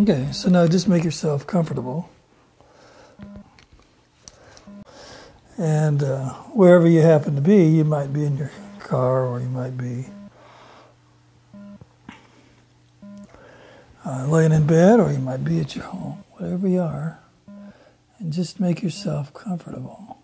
Okay, so now just make yourself comfortable. And wherever you happen to be, you might be in your car or you might be laying in bed or you might be at your home, wherever you are. And just make yourself comfortable.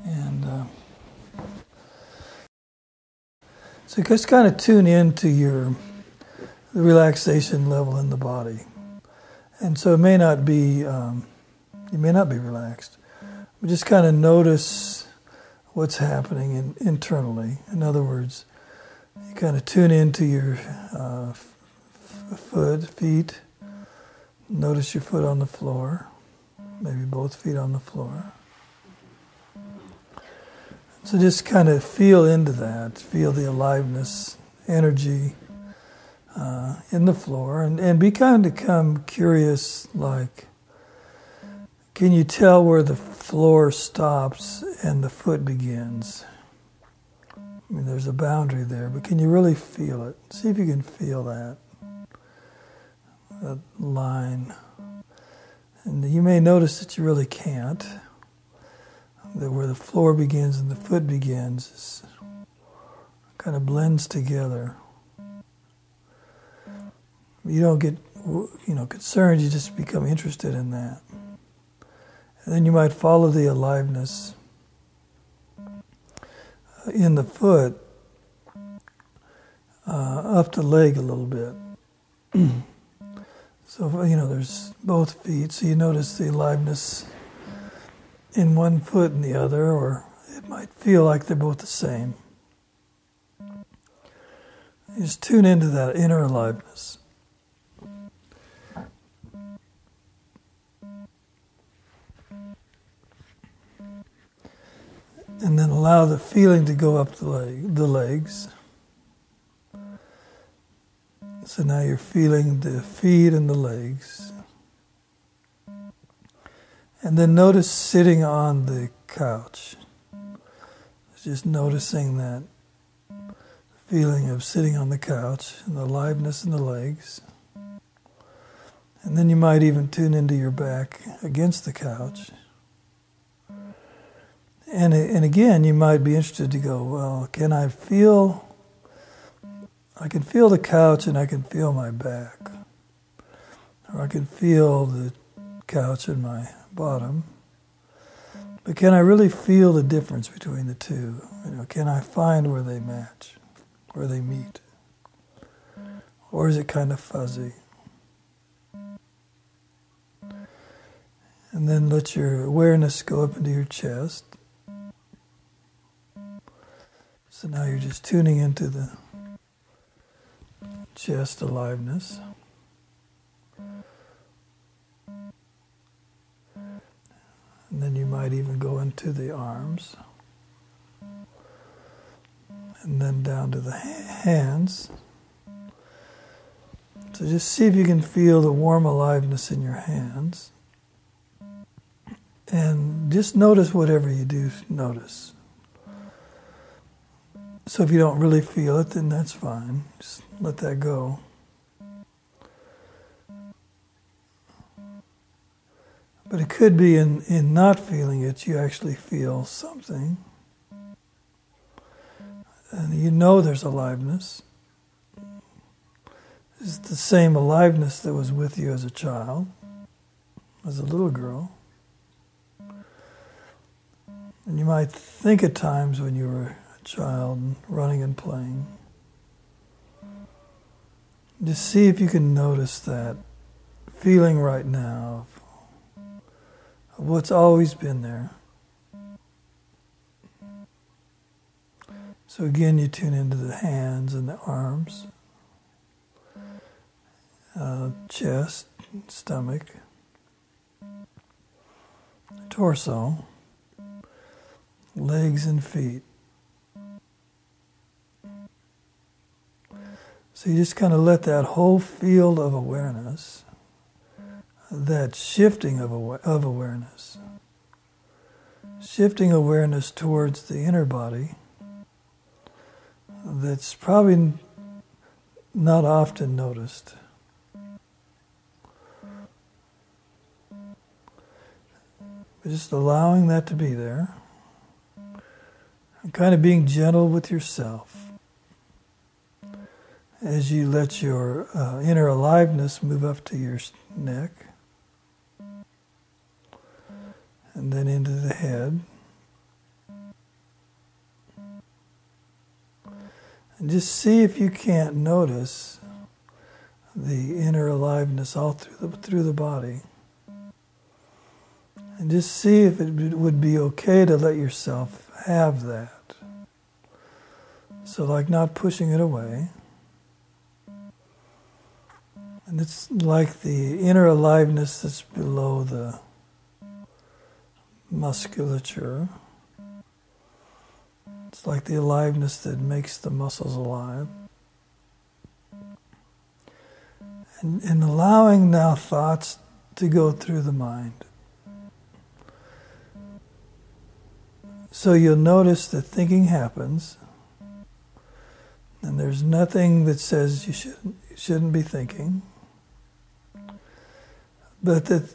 And so just kind of tune into the relaxation level in the body. And so it may not be, you may not be relaxed, but just kind of notice what's happening internally. In other words, you kind of tune into your feet. Notice your foot on the floor, maybe both feet on the floor. So just kind of feel into that, feel the aliveness, energy in the floor, and become curious, like, can you tell where the floor stops and the foot begins? I mean, there's a boundary there, but can you really feel it? See if you can feel that line. And you may notice that you really can't. That where the floor begins and the foot begins kind of blends together. You don't get, concerned. You just become interested in that. And then you might follow the aliveness in the foot up the leg a little bit. So, there's both feet, so you notice the aliveness in one foot and the other, or it might feel like they're both the same. You just tune into that inner aliveness. And then allow the feeling to go up the legs. So now you're feeling the feet and the legs. And then notice sitting on the couch. Just noticing that feeling of sitting on the couch and the aliveness in the legs. And then you might even tune into your back against the couch. And again, you might be interested to go, well, I can feel the couch and I can feel my back. Or I can feel the couch in my bottom. But can I really feel the difference between the two? Can I find where they match, where they meet? Or is it kind of fuzzy? And then let your awareness go up into your chest. So now you're just tuning into the chest aliveness. And then you might even go into the arms. And then down to the hands. So just see if you can feel the warm aliveness in your hands. And just notice whatever you do notice. So if you don't really feel it, then that's fine. Just let that go. But it could be in not feeling it, you actually feel something. And there's aliveness. It's the same aliveness that was with you as a child, as a little girl. And you might think at times when you were a child running and playing. Just see if you can notice that feeling right now of what's always been there. So again, you tune into the hands and the arms, chest, stomach, torso, legs and feet. So you just kind of let that whole field of awareness, that shifting of awareness, shifting awareness towards the inner body, that's probably not often noticed. But just allowing that to be there. And kind of being gentle with yourself as you let your inner aliveness move up to your neck and then into the head. And just see if you can't notice the inner aliveness all through the body. And just see if it would be okay to let yourself have that. So like not pushing it away. And it's like the inner aliveness that's below the musculature. It's like the aliveness that makes the muscles alive. And allowing now thoughts to go through the mind. So you'll notice that thinking happens, and there's nothing that says you shouldn't be thinking, but that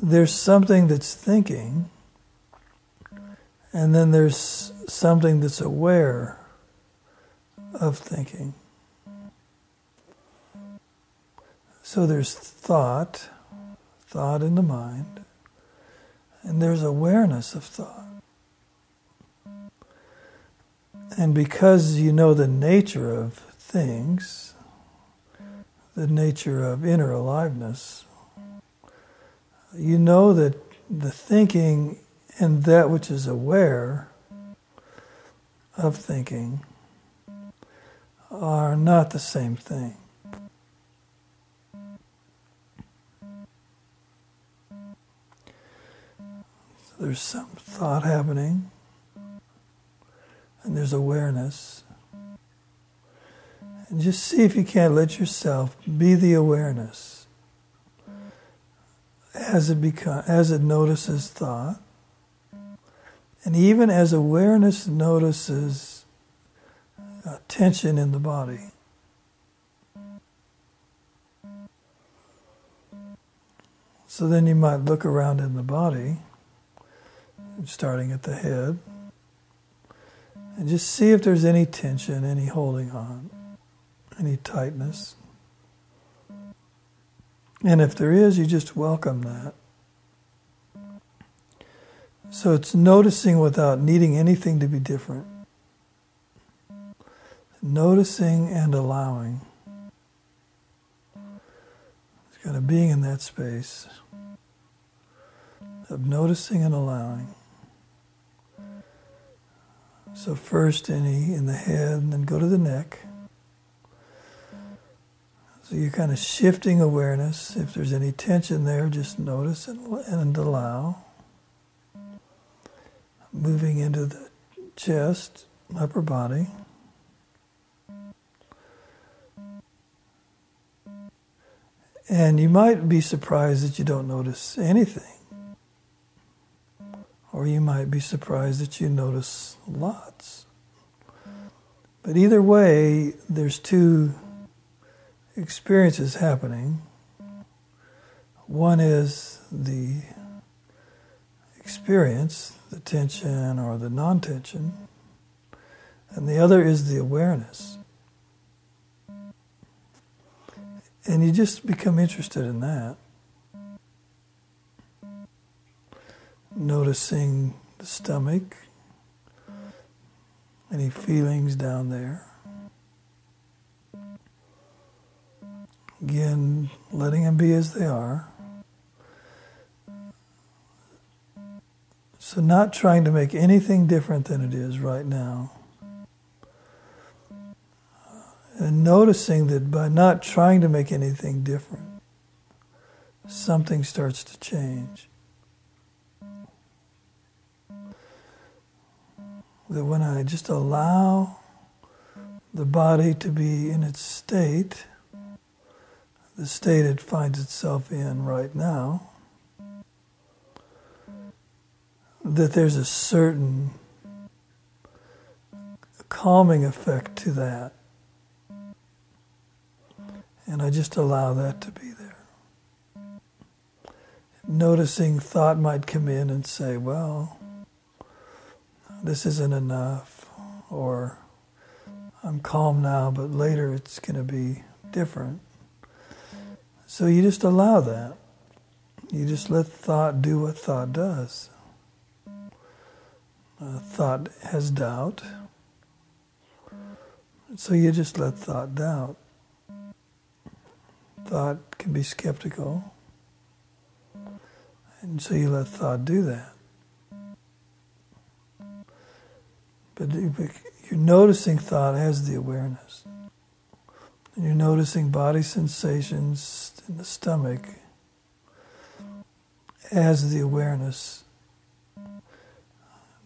there's something that's thinking, and then there's something that's aware of thinking. So there's thought in the mind, and there's awareness of thought. And because you know the nature of things, the nature of inner aliveness, you know that the thinking and that which is aware of thinking are not the same thing. So there's some thought happening, and there's awareness. And just see if you can't let yourself be the awareness as it notices thought. And even as awareness notices tension in the body. So then you might look around in the body, starting at the head, and just see if there's any tension, any holding on, any tightness. And if there is, you just welcome that. So it's noticing without needing anything to be different. Noticing and allowing. It's kind of being in that space of noticing and allowing. So first in the head, and then go to the neck. So you're kind of shifting awareness. If there's any tension there, just notice and allow. Moving into the chest, upper body. And you might be surprised that you don't notice anything. Or you might be surprised that you notice lots. But either way, there's two experiences happening. One is the experience, the tension or the non-tension, and the other is the awareness. And you just become interested in that. Noticing the stomach, any feelings down there. Again, letting them be as they are. So not trying to make anything different than it is right now. And noticing that by not trying to make anything different, something starts to change. That when I just allow the body to be in its state, the state it finds itself in right now, that there's a certain calming effect to that. And I just allow that to be there. Noticing thought might come in and say, well, this isn't enough, or I'm calm now, but later it's going to be different. So you just allow that. You just let thought do what thought does. Thought has doubt. So you just let thought doubt. Thought can be skeptical. And so you let thought do that. But you're noticing thought as the awareness. And you're noticing body sensations in the stomach as the awareness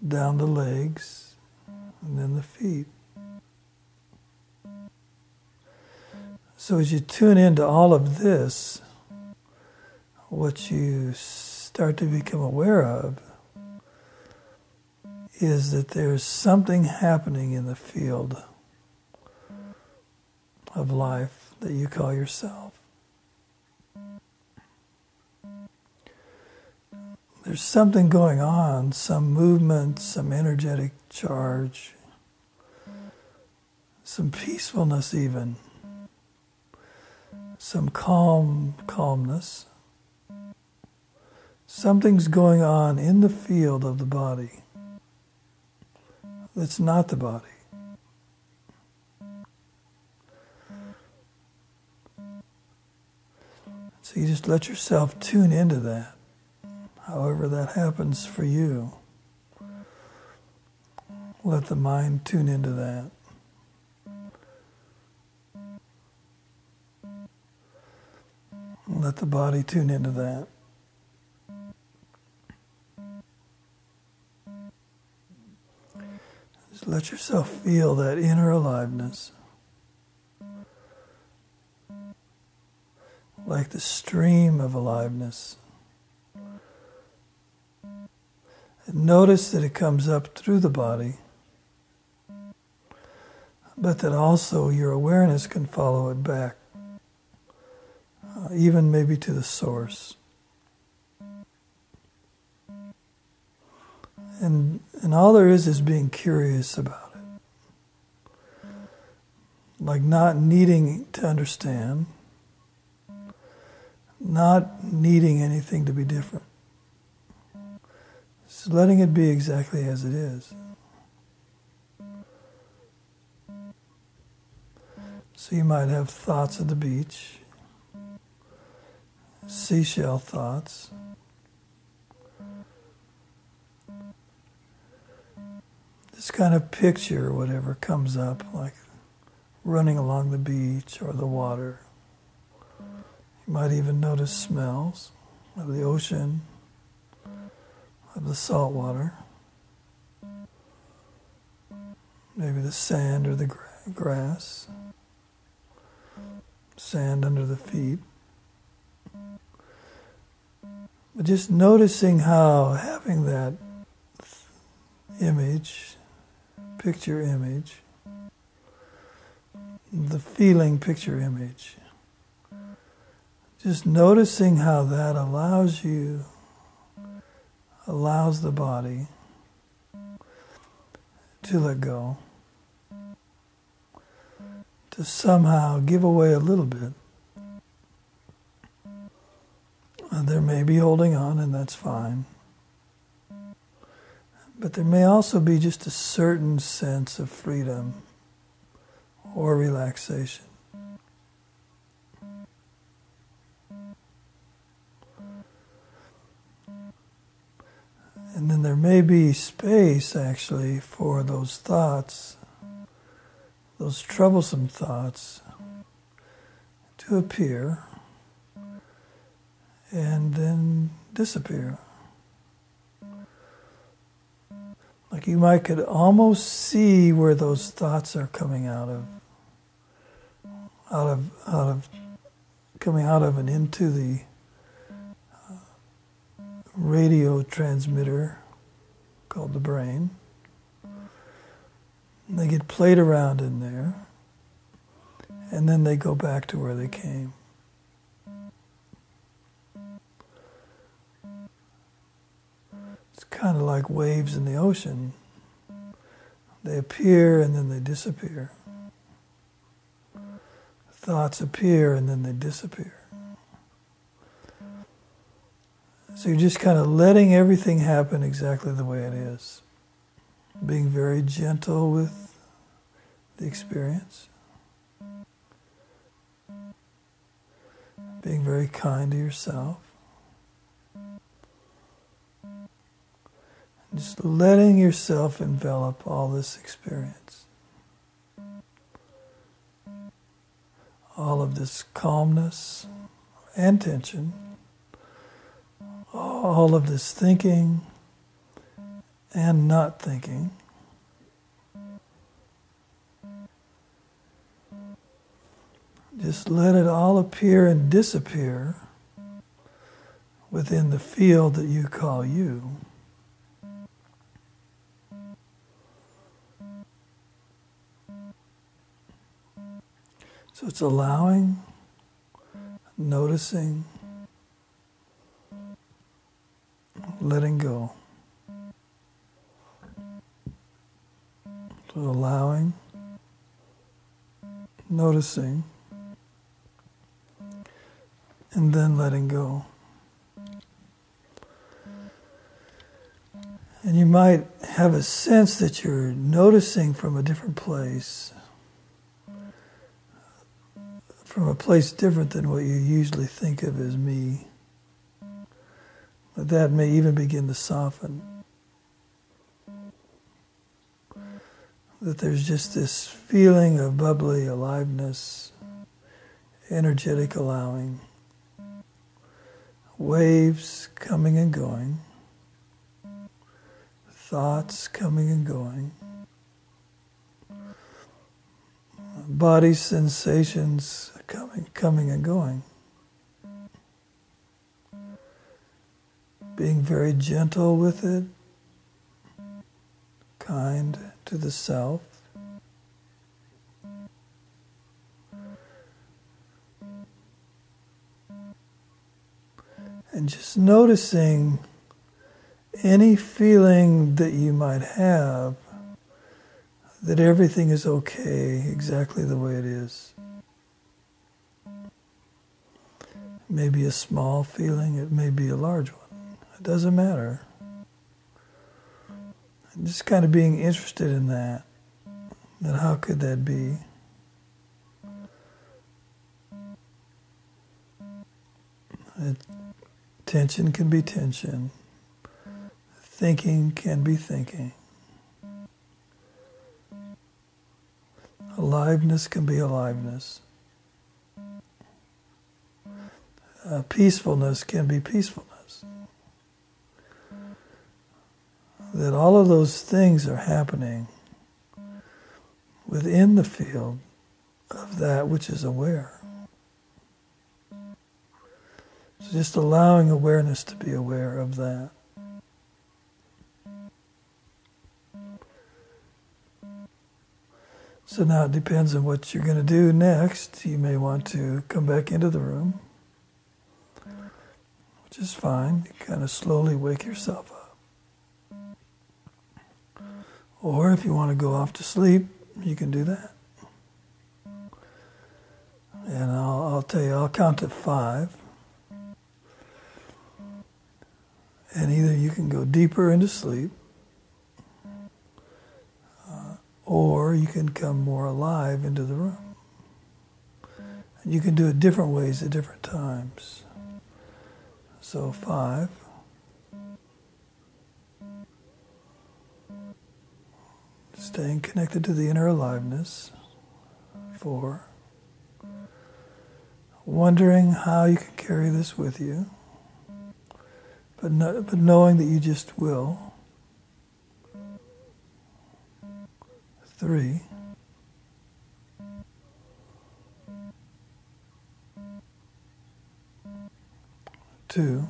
down the legs and then the feet. So as you tune into all of this, what you start to become aware of is that there's something happening in the field of life that you call yourself. There's something going on, some movement, some energetic charge, some peacefulness even, some calmness. Something's going on in the field of the body that's not the body. So you just let yourself tune into that, however that happens for you. Let the mind tune into that. Let the body tune into that. Just let yourself feel that inner aliveness. Like the stream of aliveness. And notice that it comes up through the body, but that also your awareness can follow it back, even maybe to the source. And all there is being curious about it. Like not needing to understand, not needing anything to be different. Just letting it be exactly as it is. So you might have thoughts at the beach, seashell thoughts. Just kind of picture whatever comes up, like running along the beach or the water. You might even notice smells of the ocean, of the salt water, maybe the sand or the grass, sand under the feet. But just noticing how having that image, picture image, the feeling picture image, just noticing how that allows the body to let go, to somehow give away a little bit. There may be holding on, and that's fine. But there may also be just a certain sense of freedom or relaxation. And then there may be space, actually, for those thoughts, those troublesome thoughts, to appear and then disappear. Like you could almost see where those thoughts are coming out of coming out of and into the radio transmitter called the brain. And they get played around in there. and then they go back to where they came. It's kind of like waves in the ocean. They appear and then they disappear. Thoughts appear and then they disappear. So you're just kind of letting everything happen exactly the way it is. Being very gentle with the experience. Being very kind to yourself. Just letting yourself envelop all this experience. All of this calmness and tension. All of this thinking and not thinking. Just let it all appear and disappear within the field that you call you. So it's allowing, noticing, letting go. So allowing, noticing, and then letting go. And you might have a sense that you're noticing from a different place, from a place different than what you usually think of as me. But that may even begin to soften. That there's just this feeling of bubbly aliveness, energetic allowing, waves coming and going, thoughts coming and going, body sensations coming and going. Being very gentle with it, kind to the self. And just noticing any feeling that you might have that everything is okay exactly the way it is. It may be a small feeling, it may be a large one. It doesn't matter. And just kind of being interested in that how could that be? Tension can be tension. Thinking can be thinking. Aliveness can be aliveness. Peacefulness can be peacefulness. That all of those things are happening within the field of that which is aware. So just allowing awareness to be aware of that. So now it depends on what you're going to do next. You may want to come back into the room, which is fine. You kind of slowly wake yourself up. Or if you want to go off to sleep, you can do that. And I'll tell you, I'll count to 5. And either you can go deeper into sleep, or you can come more alive into the room. And you can do it different ways at different times. So 5. Staying connected to the inner aliveness. 4. Wondering how you can carry this with you, but knowing that you just will. 3. 2.